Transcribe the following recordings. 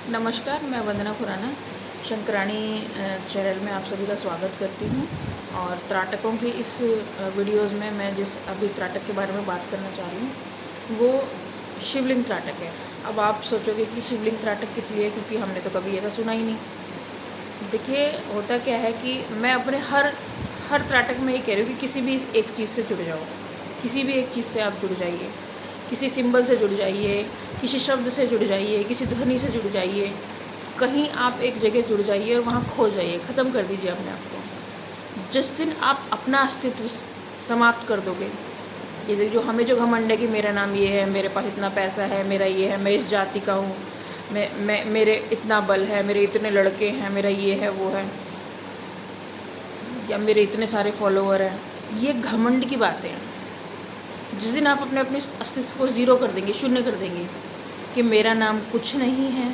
नमस्कार, मैं वंदना खुराना शंकराणी चैनल में आप सभी का स्वागत करती हूँ। और त्राटकों की इस वीडियोज़ में मैं जिस अभी त्राटक के बारे में बात करना चाह रही हूँ वो शिवलिंग त्राटक है। अब आप सोचोगे कि शिवलिंग त्राटक किस लिए, क्योंकि हमने तो कभी ऐसा सुना ही नहीं। देखिए, होता क्या है कि मैं अपने हर त्राटक में ये कह रही हूँ कि किसी भी एक चीज़ से जुड़ जाओ, किसी भी एक चीज़ से आप जुड़ जाइए, किसी सिंबल से जुड़ जाइए, किसी शब्द से जुड़ जाइए, किसी ध्वनि से जुड़ जाइए, कहीं आप एक जगह जुड़ जाइए और वहाँ खो जाइए, ख़त्म कर दीजिए अपने आप को। जिस दिन आप अपना अस्तित्व समाप्त कर दोगे, जैसे जो हमें जो घमंड है कि मेरा नाम ये है, मेरे पास इतना पैसा है, मेरा ये है, मैं इस जाति का हूँ, मैं मेरे इतना बल है, मेरे इतने लड़के हैं, मेरा ये है वो है, या मेरे इतने सारे फॉलोअर हैं, ये घमंड की बातें हैं। जिस दिन आप अपने अस्तित्व को ज़ीरो कर देंगे, शून्य कर देंगे कि मेरा नाम कुछ नहीं है,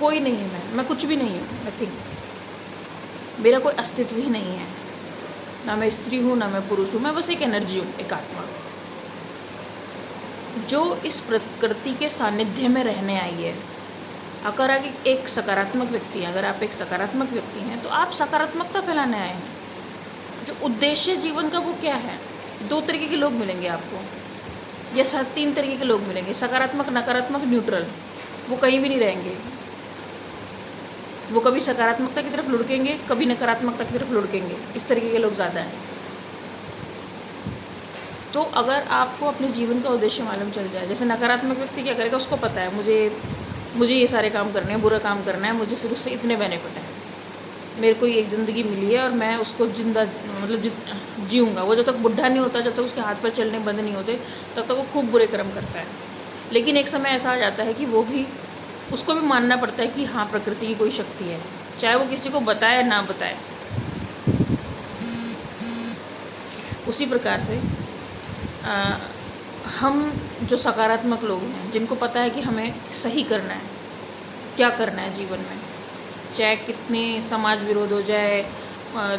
कोई नहीं है, मैं कुछ भी नहीं हूँ, नथिंग, मेरा कोई अस्तित्व ही नहीं है, ना मैं स्त्री हूँ ना मैं पुरुष हूँ, मैं बस एक एनर्जी हूँ, एक आत्मा जो इस प्रकृति के सानिध्य में रहने आई है। अगर आप एक सकारात्मक व्यक्ति हैं, अगर आप एक सकारात्मक व्यक्ति हैं तो आप सकारात्मकता फैलाने आए हैं। जो उद्देश्य जीवन का वो क्या है? दो तरीके के लोग मिलेंगे आपको, या 3 तरीके के लोग मिलेंगे, सकारात्मक, नकारात्मक, न्यूट्रल। वो कहीं भी नहीं रहेंगे, वो कभी सकारात्मकता की तरफ लुढ़केंगे, कभी नकारात्मकता की तरफ लुढ़केंगे। इस तरीके के लोग ज़्यादा हैं। तो अगर आपको अपने जीवन का उद्देश्य मालूम चल जाए, जैसे नकारात्मक व्यक्ति क्या करेगा, उसको पता है मुझे ये सारे काम करने हैं, बुरा काम करना है, मुझे फिर उससे इतने बेनिफिट हैं, मेरे को एक ज़िंदगी मिली है और मैं उसको जिंदा जीऊँगा। वो जब तक बुढ़ा नहीं होता, जब तक उसके हाथ पैर चलने बंद नहीं होते, तब तक वो खूब बुरे कर्म करता है। लेकिन एक समय ऐसा आ जाता है कि उसको भी मानना पड़ता है कि हाँ, प्रकृति की कोई शक्ति है, चाहे वो किसी को बताए या ना बताए। उसी प्रकार से हम जो सकारात्मक लोग हैं, जिनको पता है कि हमें सही करना है, क्या करना है जीवन में, चाहे कितने समाज विरोध हो जाए,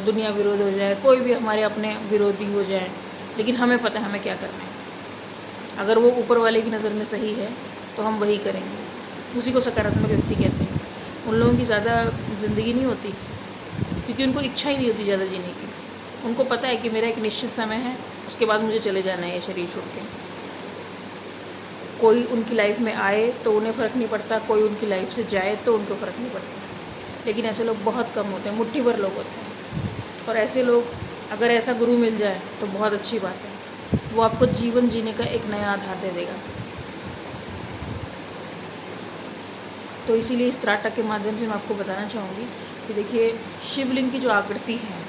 दुनिया विरोध हो जाए, कोई भी हमारे अपने विरोधी हो जाए, लेकिन हमें पता है हमें क्या करना है। अगर वो ऊपर वाले की नज़र में सही है तो हम वही करेंगे। उसी को सकारात्मक व्यक्ति कहते हैं। उन लोगों की ज़्यादा ज़िंदगी नहीं होती, क्योंकि उनको इच्छा ही नहीं होती ज़्यादा जीने की। उनको पता है कि मेरा एक निश्चित समय है, उसके बाद मुझे चले जाना है ये शरीर छोड़ के। कोई उनकी लाइफ में आए तो उन्हें फ़र्क नहीं पड़ता, कोई उनकी लाइफ से जाए तो उनको फ़र्क नहीं पड़ता। लेकिन ऐसे लोग बहुत कम होते हैं, मुट्ठी भर लोग होते हैं। और ऐसे लोग, अगर ऐसा गुरु मिल जाए तो बहुत अच्छी बात है। वो आपको जीवन जीने का एक नया आधार दे देगा। तो इसीलिए इस त्राटक के माध्यम से मैं आपको बताना चाहूँगी कि देखिए, शिवलिंग की जो आकृति है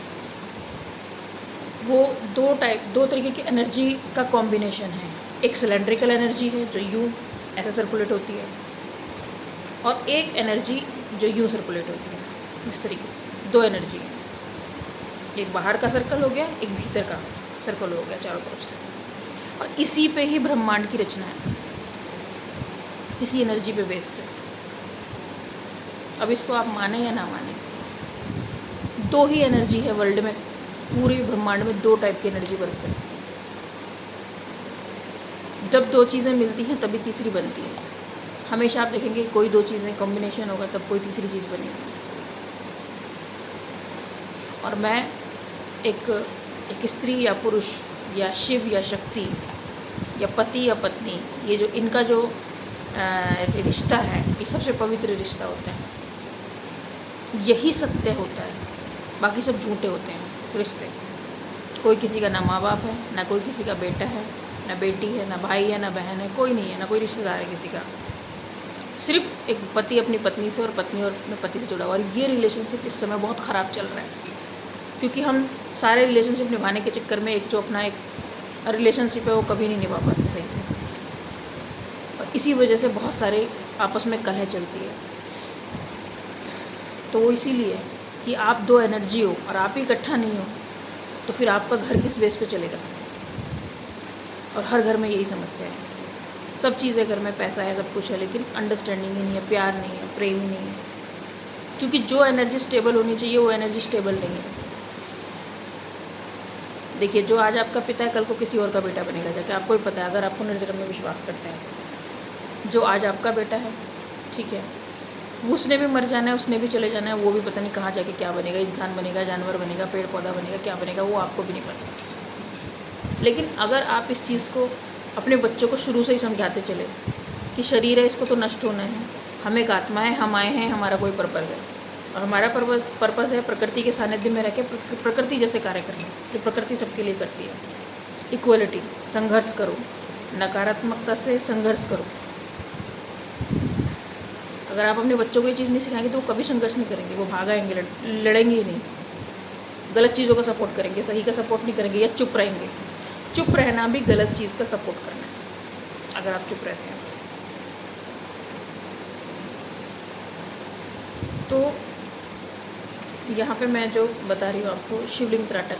वो दो तरीके की एनर्जी का कॉम्बिनेशन है। एक सिलेंड्रिकल एनर्जी है जो यूँ ऐसे सर्कुलेट होती है, और एक एनर्जी जो यूँ सर्कुलेट होती है, इस तरीके से। दो एनर्जी है, एक बाहर का सर्कल हो गया, एक भीतर का सर्कल हो गया चारों तरफ से। और इसी पे ही ब्रह्मांड की रचना है, इसी एनर्जी पे बेस पे। अब इसको आप माने या ना माने, दो ही एनर्जी है वर्ल्ड में, पूरे ब्रह्मांड में दो टाइप की एनर्जी वर्क करती है। जब दो चीज़ें मिलती हैं तभी तीसरी बनती है। हमेशा आप देखेंगे कोई दो चीज़ें कॉम्बिनेशन होगा तब कोई तीसरी चीज़ बनेगी। और मैं एक स्त्री या पुरुष या शिव या शक्ति या पति या पत्नी, ये जो इनका जो रिश्ता है, ये सबसे पवित्र रिश्ता होता है। यही सत्य होता है, बाकी सब झूठे होते हैं रिश्ते। कोई किसी का ना माँ बाप है, ना कोई किसी का बेटा है, ना बेटी है, ना भाई है, ना बहन है, कोई नहीं है, ना कोई रिश्तेदार है किसी का। सिर्फ एक पति अपनी पत्नी से और पत्नी और अपने पति से जुड़ा हुआ। और ये रिलेशनशिप इस समय बहुत ख़राब चल रहा है, क्योंकि हम सारे रिलेशनशिप निभाने के चक्कर में एक जो अपना एक रिलेशनशिप है वो कभी नहीं निभा पाते सही से। और इसी वजह से बहुत सारे आपस में कलह चलती है। तो वो इसीलिए कि आप दो एनर्जी हो और आप ही इकट्ठा नहीं हो, तो फिर आपका घर किस बेस पे चलेगा। और हर घर में यही समस्या है। सब चीज़ें घर में, पैसा है, सब कुछ है, लेकिन अंडरस्टैंडिंग ही नहीं है, प्यार नहीं है, प्रेम ही नहीं है। क्योंकि जो एनर्जी स्टेबल होनी चाहिए वो एनर्जी स्टेबल नहीं है। देखिए, जो आज आपका पिता है कल को किसी और का बेटा बनेगा जाके, आपको ही पता है, अगर आप पुनर्जन्म में विश्वास करते हैं। जो आज आपका बेटा है, ठीक है, उसने भी मर जाना है, उसने भी चले जाना है, वो भी पता नहीं कहाँ जाके क्या बनेगा, इंसान बनेगा, जानवर बनेगा, पेड़ पौधा बनेगा, क्या बनेगा वो आपको भी नहीं पता। लेकिन अगर आप इस चीज़ को अपने बच्चों को शुरू से ही समझाते चले कि शरीर है, इसको तो नष्ट होना है, हम एक आत्मा है, हम आए हैं, हमारा कोई पर्पज़ है, और हमारा पर्पज़ है प्रकृति के सानिध्य में रह के प्रकृति जैसे कार्य करना, जो प्रकृति सबके लिए करती है। इक्वलिटी, संघर्ष करो, नकारात्मकता से संघर्ष करो। अगर आप अपने बच्चों को ये चीज़ नहीं सिखाएंगे तो वो कभी संघर्ष नहीं करेंगे, वो भागाएंगे, लड़ेंगे ही नहीं, गलत चीज़ों का सपोर्ट करेंगे, सही का सपोर्ट नहीं करेंगे, या चुप रहेंगे। चुप रहना भी गलत चीज़ का सपोर्ट करना है अगर आप चुप रहते हैं तो। यहाँ पे मैं जो बता रही हूँ आपको, शिवलिंग त्राटक,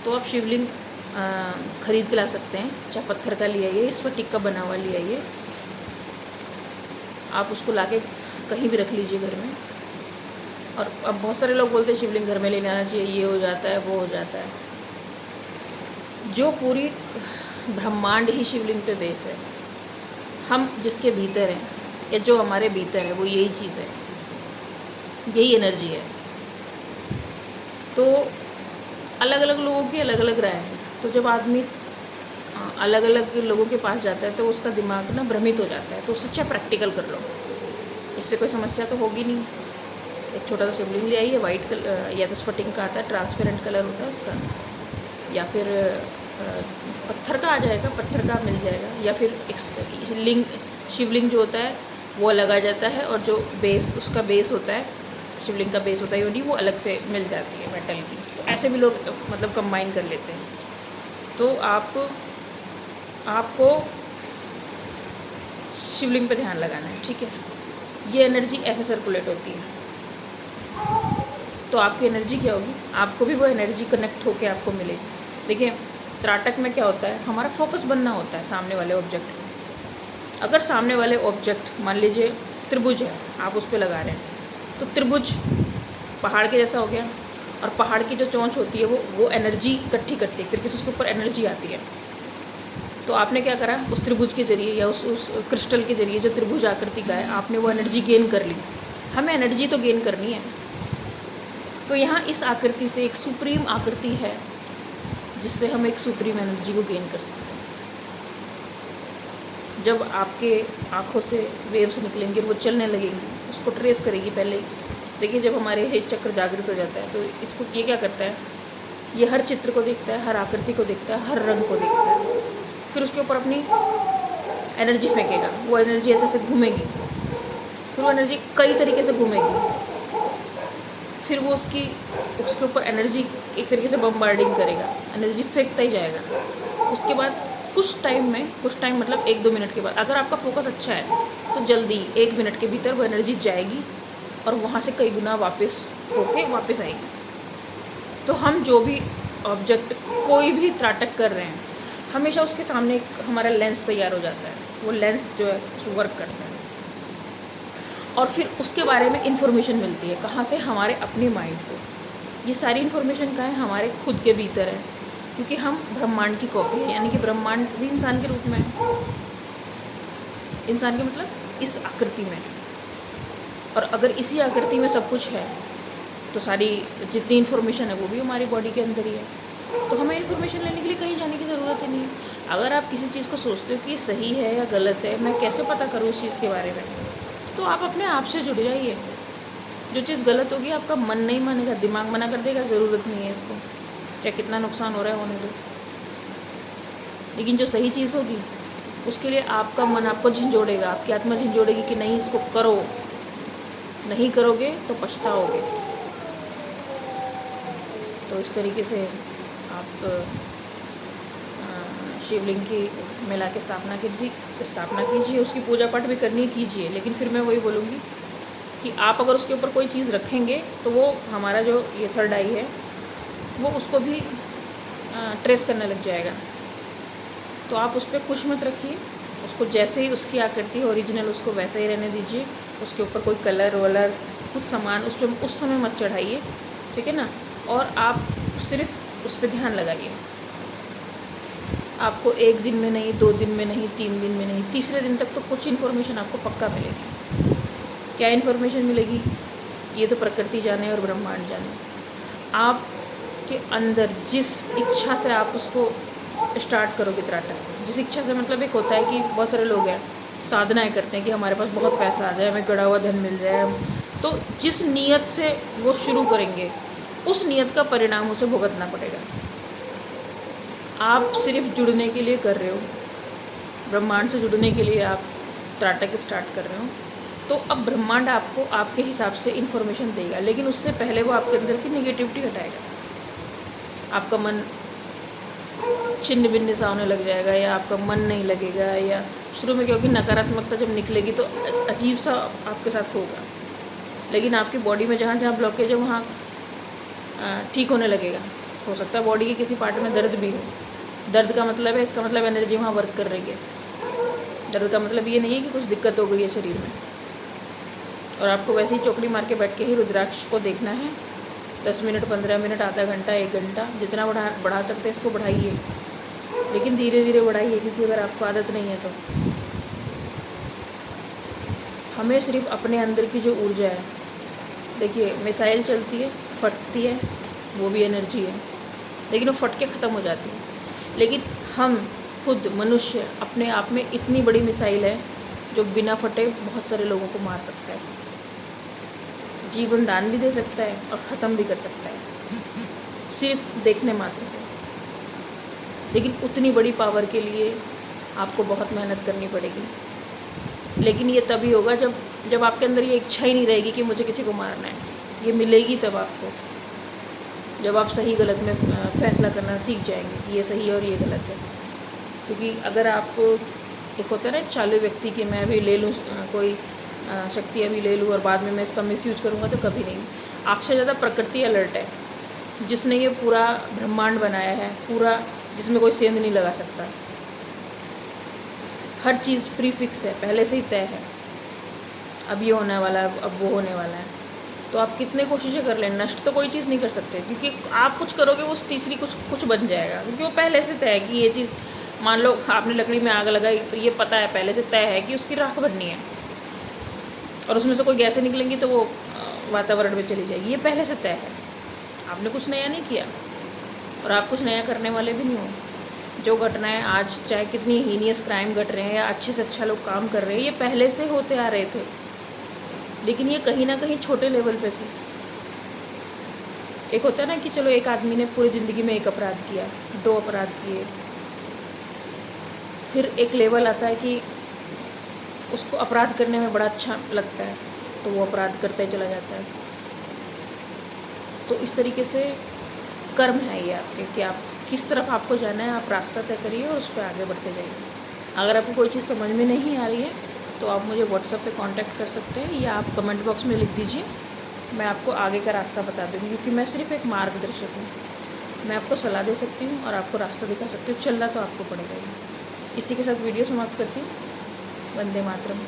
तो आप शिवलिंग ख़रीद के ला सकते हैं, चाहे पत्थर का ले आइए, स्फटिक का बना हुआ ले आइए, आप उसको लाके कहीं भी रख लीजिए घर में। और अब बहुत सारे लोग बोलते हैं शिवलिंग घर में लेने आना चाहिए, ये हो जाता है, वो हो जाता है। जो पूरी ब्रह्मांड ही शिवलिंग पे बेस है, हम जिसके भीतर हैं या जो हमारे भीतर है वो यही चीज़ है, यही एनर्जी है। तो अलग अलग लोगों की अलग अलग राय है, तो जब आदमी अलग अलग लोगों के पास जाता है तो उसका दिमाग ना भ्रमित हो जाता है। तो उससे अच्छा प्रैक्टिकल कर लो, इससे कोई समस्या तो होगी नहीं। एक छोटा सा शिवलिंग ले आइए, वाइट कलर या तो स्फटिक का आता है, ट्रांसपेरेंट कलर होता है उसका, या फिर पत्थर का आ जाएगा, पत्थर का मिल जाएगा, या फिर एक लिंग शिवलिंग जो होता है वो अलग आ जाता है, और जो बेस उसका बेस होता है, शिवलिंग का बेस होता है योनी, वो अलग से मिल जाती है मेटल की। तो ऐसे भी लोग मतलब कंबाइन कर लेते हैं। तो आपको शिवलिंग पे ध्यान लगाना है, ठीक है। ये एनर्जी ऐसे सर्कुलेट होती है, तो आपकी एनर्जी क्या होगी, आपको भी वो एनर्जी कनेक्ट होके आपको मिलेगी। देखिए त्राटक में क्या होता है, हमारा फोकस बनना होता है सामने वाले ऑब्जेक्ट पे। अगर सामने वाले ऑब्जेक्ट मान लीजिए त्रिभुज है, आप उस पर लगा रहे हैं, तो त्रिभुज पहाड़ के जैसा हो गया, और पहाड़ की जो चोंच होती है वो एनर्जी इकट्ठी करती है, फिर किसी उसके ऊपर एनर्जी आती है। तो आपने क्या करा, उस त्रिभुज के जरिए या उस क्रिस्टल के जरिए जो त्रिभुज आकृति का है, आपने वो एनर्जी गेन कर ली। हमें एनर्जी तो गेन करनी है, तो यहाँ इस आकृति से एक सुप्रीम आकृति है जिससे हम एक सुप्रीम एनर्जी को गेन कर सकते हैं। जब आपके आँखों से वेव्स निकलेंगे, वो चलने लगेंगी, उसको ट्रेस करेगी पहले ही। देखिए जब हमारे हे चक्र जागृत हो जाता है तो इसको ये क्या करता है, ये हर चित्र को देखता है, हर आकृति को देखता है, हर रंग को देखता है, फिर उसके ऊपर अपनी एनर्जी फेंकेगा। वो एनर्जी ऐसे घूमेगी, फिर वो एनर्जी कई तरीके से घूमेगी, फिर वो उसके ऊपर एनर्जी एक तरीके से बम्बार्डिंग करेगा, एनर्जी फेंकता ही जाएगा। उसके बाद कुछ टाइम मतलब 1-2 मिनट के बाद, अगर आपका फोकस अच्छा है तो जल्दी 1 मिनट के भीतर वो एनर्जी जाएगी और वहाँ से कई गुना वापस होके वापस आएगी। तो हम जो भी ऑब्जेक्ट कोई भी त्राटक कर रहे हैं, हमेशा उसके सामने एक हमारा लेंस तैयार हो जाता है, वो लेंस जो है उस वर्क करता है, और फिर उसके बारे में इन्फॉर्मेशन मिलती है। कहाँ से, हमारे अपने माइंड से। ये सारी इन्फॉर्मेशन कहाँ है, हमारे खुद के भीतर है, क्योंकि हम ब्रह्मांड की कॉपी है, यानी कि ब्रह्मांड भी इंसान के रूप में है, इंसान के मतलब इस आकृति में। और अगर इसी आकृति में सब कुछ है तो सारी जितनी इन्फॉर्मेशन है वो भी हमारी बॉडी के अंदर ही है। तो हमें इन्फॉर्मेशन लेने के लिए कहीं जाने की ज़रूरत ही नहीं है। अगर आप किसी चीज़ को सोचते हो कि सही है या गलत है, मैं कैसे पता करूँ उस चीज़ के बारे में, तो आप अपने आप से जुड़ जाइए। जो चीज़ गलत होगी आपका मन नहीं मानेगा, दिमाग मना कर देगा, ज़रूरत नहीं है इसको, चाहे कितना नुकसान हो रहा है होने दो। लेकिन जो सही चीज़ होगी उसके लिए आपका मन आपको झंझोड़ेगा, आपकी आत्मा झंझोड़ेगी कि नहीं इसको करो, नहीं करोगे तो पछताओगे। तो इस तरीके से आप शिवलिंग की में ला के स्थापना कीजिए, उसकी पूजा पाठ भी करनी कीजिए। लेकिन फिर मैं वही बोलूँगी कि आप अगर उसके ऊपर कोई चीज़ रखेंगे तो वो हमारा जो ये थर्ड आई है वो उसको भी ट्रेस करने लग जाएगा। तो आप उस पर कुछ मत रखिए, उसको जैसे ही उसकी आकृति ओरिजिनल उसको वैसे ही रहने दीजिए। उसके ऊपर कोई कलर वलर कुछ सामान उस पर उस समय मत चढ़ाइए, ठीक है ना। और आप सिर्फ उस पर ध्यान लगाइए। आपको 1 दिन में नहीं, 2 दिन में नहीं, 3 दिन में नहीं, तीसरे दिन तक तो कुछ इन्फॉर्मेशन आपको पक्का मिलेगी। क्या इन्फॉर्मेशन मिलेगी, ये तो प्रकृति जाने और ब्रह्मांड जाने। आपके अंदर जिस इच्छा से आप उसको स्टार्ट करोगे त्राटक, जिस इच्छा से, मतलब एक होता है कि बहुत सारे लोग हैं साधनाएं करते हैं कि हमारे पास बहुत पैसा आ जाए, हमें गड़ा हुआ धन मिल जाए, तो जिस नीयत से वो शुरू करेंगे उस नीयत का परिणाम उसे भुगतना पड़ेगा। आप सिर्फ जुड़ने के लिए कर रहे हो, ब्रह्मांड से जुड़ने के लिए आप त्राटक स्टार्ट कर रहे हो, तो अब ब्रह्मांड आपको आपके हिसाब से इन्फॉर्मेशन देगा, लेकिन उससे पहले वो आपके अंदर की नेगेटिविटी हटाएगा। आपका मन छिन्न भिन्न सा होने लग जाएगा, या आपका मन नहीं लगेगा, या शुरू में, क्योंकि नकारात्मकता जब निकलेगी तो अजीब सा आपके साथ होगा, लेकिन आपकी बॉडी में जहाँ जहाँ ब्लॉकेज है वहाँ ठीक होने लगेगा। हो सकता है बॉडी के किसी पार्ट में दर्द भी हो। दर्द का मतलब है, इसका मतलब एनर्जी वहाँ वर्क कर रही है। दर्द का मतलब ये नहीं है कि कुछ दिक्कत हो गई है शरीर में। और आपको वैसे ही चौकड़ी मार के बैठ के ही रुद्राक्ष को देखना है। 10 मिनट, 15 मिनट, आधा घंटा, 1 घंटा, जितना बढ़ा सकते हैं इसको बढ़ाइए, लेकिन धीरे धीरे बढ़ाइए, क्योंकि अगर आपको आदत नहीं है तो। हमें सिर्फ अपने अंदर की जो ऊर्जा है, देखिए मिसाइल चलती है, फटती है, वो भी एनर्जी है, लेकिन वो फट के ख़त्म हो जाती है। लेकिन हम खुद मनुष्य अपने आप में इतनी बड़ी मिसाइल है जो बिना फटे बहुत सारे लोगों को मार सकता है, जीवन दान भी दे सकता है और ख़त्म भी कर सकता है, सिर्फ देखने मात्र से। लेकिन उतनी बड़ी पावर के लिए आपको बहुत मेहनत करनी पड़ेगी। लेकिन ये तभी होगा जब आपके अंदर ये इच्छा ही नहीं रहेगी कि मुझे किसी को मारना है। ये मिलेगी तब आपको, जब आप सही गलत में फैसला करना सीख जाएंगे कि ये सही है और ये गलत है। क्योंकि अगर आप, एक होता है ना चालू व्यक्ति कि मैं अभी ले लूँ कोई शक्ति, अभी ले लूँ और बाद में मैं इसका मिसयूज करूँगा, तो कभी नहीं। आपसे ज़्यादा प्रकृति अलर्ट है, जिसने ये पूरा ब्रह्मांड बनाया है, पूरा, जिसमें कोई सेंध नहीं लगा सकता। हर चीज़ प्रीफिक्स है, पहले से ही तय है, अब ये होने वाला है, अब वो होने वाला है। तो आप कितने कोशिशें कर लें, नष्ट तो कोई चीज़ नहीं कर सकते, क्योंकि आप कुछ करोगे उस तीसरी कुछ बन जाएगा, क्योंकि वो पहले से तय है कि ये चीज़, मान लो आपने लकड़ी में आग लगाई, तो ये पता है, पहले से तय है कि उसकी राख बननी है, और उसमें से कोई गैसें निकलेंगी तो वो वातावरण में चली जाएगी, ये पहले से तय है। आपने कुछ नया नहीं किया और आप कुछ नया करने वाले भी नहीं हो। जो घटनाएं आज, चाहे कितनी हीनियस क्राइम घट रहे हैं या अच्छे से अच्छा लोग काम कर रहे हैं, ये पहले से होते आ रहे थे, लेकिन ये कहीं ना कहीं छोटे लेवल पे थे। एक होता है ना कि चलो एक आदमी ने पूरी ज़िंदगी में 1 अपराध किया, 2 अपराध किए, फिर एक लेवल आता है कि उसको अपराध करने में बड़ा अच्छा लगता है, तो वो अपराध करते चला जाता है। तो इस तरीके से कर्म है ये आपके, कि आप किस तरफ आपको जाना है, आप रास्ता तय करिए और उस पर आगे बढ़ते जाइए। अगर आपको कोई चीज़ समझ में नहीं आ रही है तो आप मुझे व्हाट्सएप पे कांटेक्ट कर सकते हैं, या आप कमेंट बॉक्स में लिख दीजिए, मैं आपको आगे का रास्ता बता दूँगी। क्योंकि मैं सिर्फ एक मार्गदर्शक हूँ, मैं आपको सलाह दे सकती हूँ और आपको रास्ता दिखा सकती हूँ, चलना तो आपको पड़ेगा ही। इसी के साथ वीडियो समाप्त करती हूँ। वंदे मातरम।